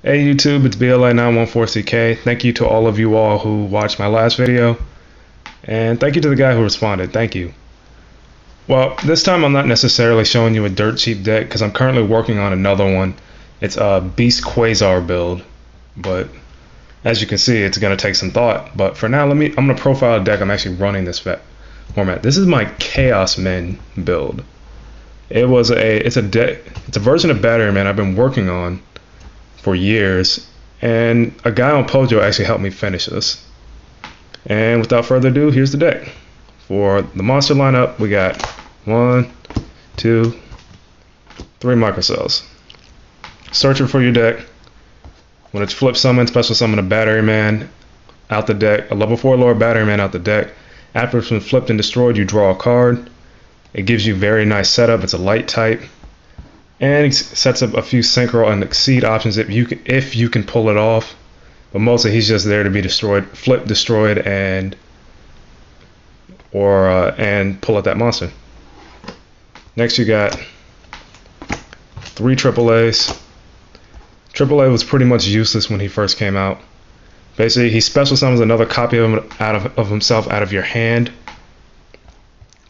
Hey YouTube, it's BLA914CK. Thank you to all of you all who watched my last video. And thank you to the guy who responded. Thank you. Well, this time I'm not necessarily showing you a dirt cheap deck because I'm currently working on another one. It's a Beast Quasar build. But as you can see, it's going to take some thought. But for now, I'm going to profile a deck I'm actually running this format. This is my Chaosmen build. It's a version of Batterymen I've been working on for years, and a guy on Pojo actually helped me finish this. And without further ado, here's the deck. For the monster lineup, we got 1, 2, 3 microcells. Searching for your deck. When it's flip summon, special summon a Batteryman out the deck, a level 4 lower Batteryman out the deck. After it's been flipped and destroyed, you draw a card. It gives you very nice setup. It's a light type. And it sets up a few synchro and exceed options if you can pull it off. But mostly he's just there to be destroyed, flip, destroyed, and pull out that monster. Next you got 3 AAAs. AAA was pretty much useless when he first came out. Basically, he special summons another copy of himself out of your hand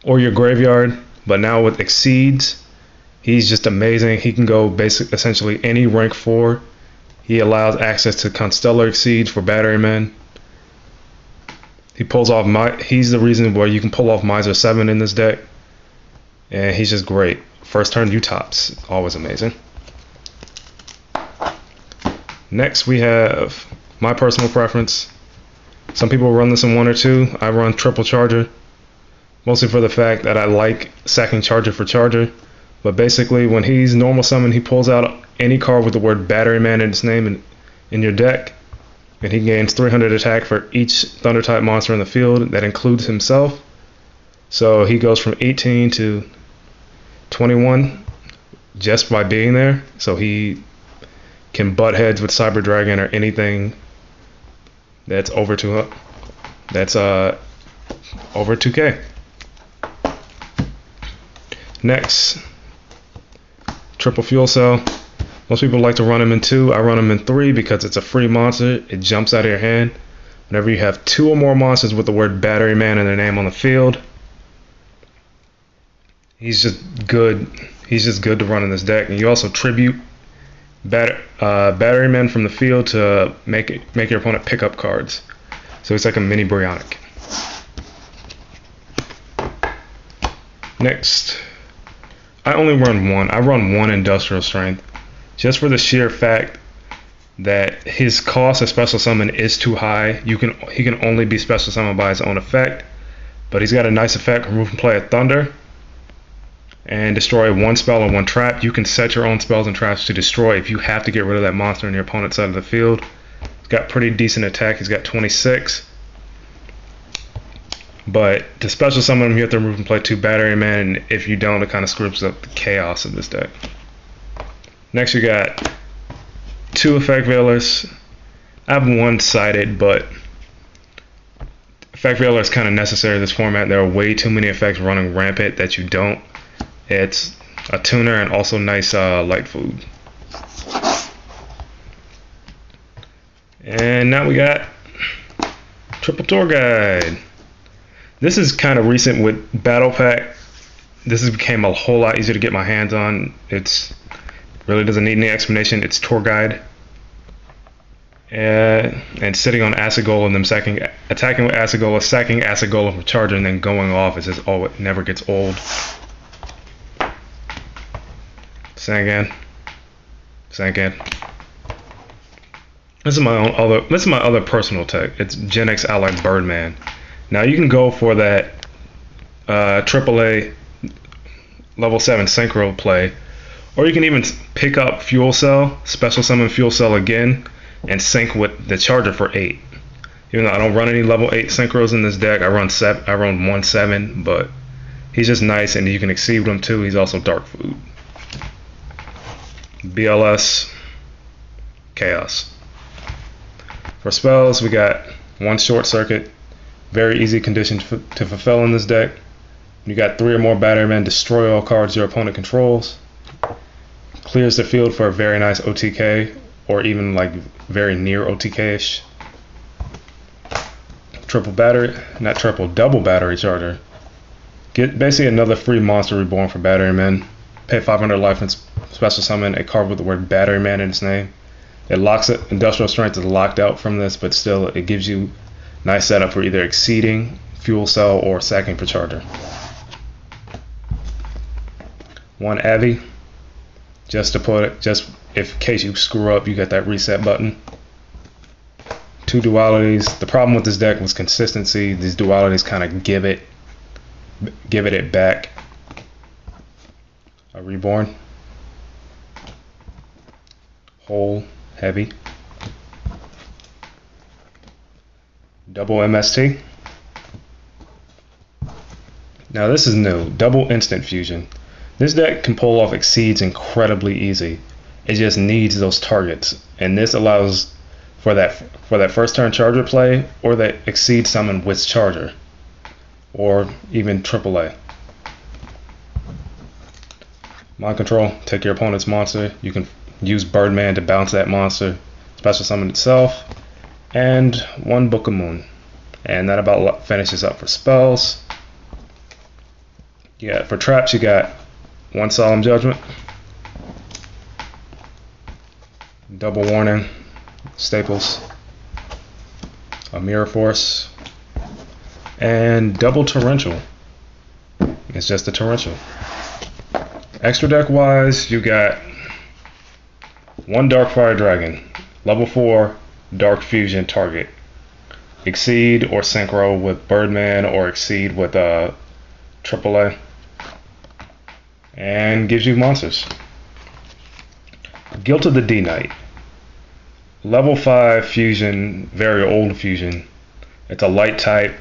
or your graveyard. But now with exceeds, he's just amazing. He can go essentially any rank 4. He allows access to Constellar Exceeds for Batterymen. He's the reason why you can pull off Miser 7 in this deck. And he's just great. First turn, you tops. Always amazing. Next we have my personal preference. Some people run this in 1 or 2. I run triple charger. Mostly for the fact that I like sacking charger for charger. But basically, when he's normal summon, he pulls out any card with the word Batteryman in its name in your deck, and he gains 300 attack for each Thunder type monster in the field. That includes himself. So he goes from 18 to 21 just by being there. So he can butt heads with Cyber Dragon or anything that's over 2K. Next, triple fuel cell. Most people like to run him in 2. I run him in 3 because it's a free monster. It jumps out of your hand whenever you have 2 or more monsters with the word Batteryman in their name on the field. He's just good. He's just good to run in this deck. And you also tribute Batterymen from the field to make your opponent pick up cards. So it's like a mini Brionic. Next, I only run 1. I run 1 Industrial Strength, just for the sheer fact that his cost of special summon is too high. He can only be special summoned by his own effect, but he's got a nice effect: remove from play a Thunder and destroy 1 spell or 1 trap. You can set your own spells and traps to destroy if you have to get rid of that monster on your opponent's side of the field. He's got pretty decent attack. He's got 26. But to special summon him, you have to remove and play 2 Batterymen, and if you don't, it kind of screws up the chaos of this deck. Next, you got 2 Effect Veilers. I have 1 sided, but Effect Veiler is kind of necessary in this format. There are way too many effects running rampant that you don't. It's a tuner and also nice light food. And now we got Triple Tour Guide. This is kind of recent with Battle Pack. This has became a whole lot easier to get my hands on. It's really doesn't need any explanation. It's Tour Guide. And sitting on Acid Golem and then attacking with Acid Golem, sacking Acid Golem for charger, and then going off is just it never gets old. Say again. This is my other personal tech. It's Gen X Allied Birdman. Now you can go for that AAA level 7 synchro play, or you can even pick up Fuel Cell, special summon Fuel Cell again, and sync with the charger for 8. Even though I don't run any level 8 synchros in this deck, I run 1/7, but he's just nice, and you can exceed with him too. He's also dark food. BLS Chaos. For spells, we got 1 Short Circuit. Very easy condition to fulfill in this deck. You got 3 or more Batterymen, destroy all cards your opponent controls. Clears the field for a very nice OTK or even like very near OTK-ish. Triple battery, not triple, double battery charger. Get basically another free monster reborn for Batterymen. Pay 500 life and special summon a card with the word Batteryman in its name. It locks it. Industrial strength is locked out from this, but still it gives you nice setup for either exceeding, fuel cell, or sacking for charger. One Avi, just to put it, just in case you screw up, you got that reset button. Two dualities. The problem with this deck was consistency. These dualities kind of give it back. A reborn. Whole heavy. Double MST. Now this is new. Double instant fusion. This deck can pull off exceeds incredibly easy. It just needs those targets, and this allows for that first turn charger play, or that exceed summon with charger, or even AAA. Mind control, take your opponent's monster. You can use Birdman to bounce that monster, special summon itself, and one Book of Moon. And that about finishes up for spells. Yeah, for traps you got one Solemn Judgment, double warning, staples, a Mirror Force, and double torrential. It's just a torrential. Extra deck wise, you got one Darkfire Dragon, level 4 Dark Fusion target. Exceed or synchro with Birdman, or exceed with AAA, and gives you monsters. Guilt of the D-Knight, level 5 fusion, very old fusion. It's a light type.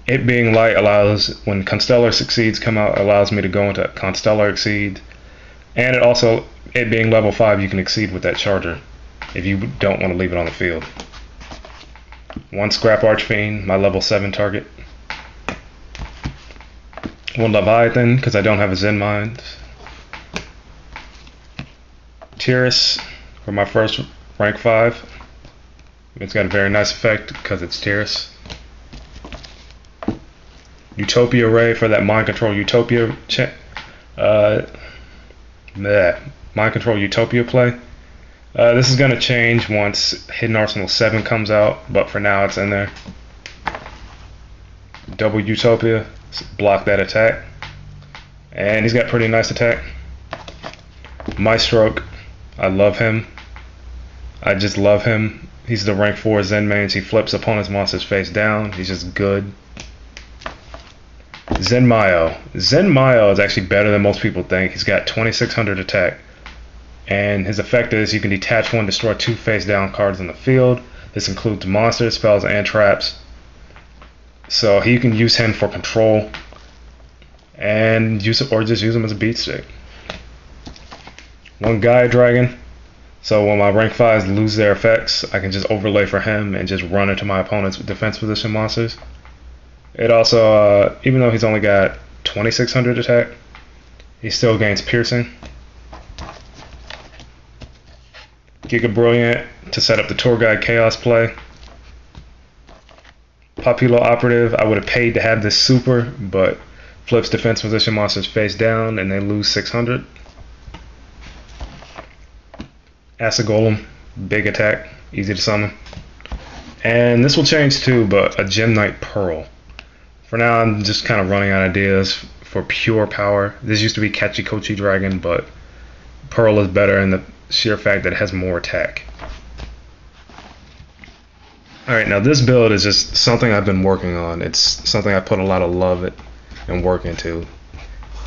It being light allows, when Constellar Succeeds come out, allows me to go into Constellar Exceed. And it also, it being level 5, you can exceed with that charger if you don't want to leave it on the field. One Scrap Archfiend, my level 7 target. One Leviathan, because I don't have a Zen Mind. Tiras for my first rank 5. It's got a very nice effect because it's Tiras. Utopia Ray for that Mind Control Utopia Mind Control Utopia play. This is going to change once Hidden Arsenal 7 comes out, but for now it's in there. Double Utopia, block that attack. And he's got pretty nice attack. Maestroke, I love him. I just love him. He's the rank 4 Zen mains. He flips opponent's monsters face down. He's just good. Zenmayo. Zenmayo is actually better than most people think. He's got 2600 attack. And his effect is you can detach one, destroy 2 face down cards in the field. This includes monsters, spells, and traps. So you can use him for control, and use it, or just use him as a beat stick. One Gaia Dragon. So when my rank 5s lose their effects, I can just overlay for him and just run into my opponent's defense position monsters. It also, even though he's only got 2600 attack, he still gains piercing. Giga Brilliant to set up the Tour Guide Chaos play. Popular Operative, I would have paid to have this super, but flips defense position monsters face down and they lose 600. Acid Golem, big attack, easy to summon. And this will change too, but a Gem Knight Pearl. For now, I'm just kind of running out of ideas for pure power. This used to be Kachikochi Dragon, but Pearl is better in the sheer fact that it has more attack. Alright, now this build is just something I've been working on. It's something I put a lot of love and work into.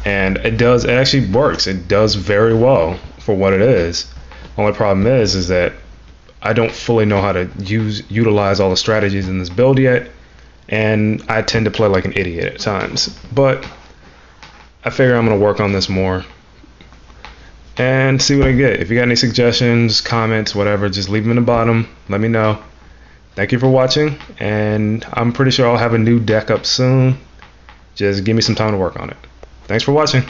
And it actually works. It does very well for what it is. Only problem is that I don't fully know how to utilize all the strategies in this build yet, and I tend to play like an idiot at times. But I figure I'm going to work on this more and see what I get. If you got any suggestions, comments, whatever, just leave them in the bottom. Let me know. Thank you for watching, and I'm pretty sure I'll have a new deck up soon. Just give me some time to work on it. Thanks for watching.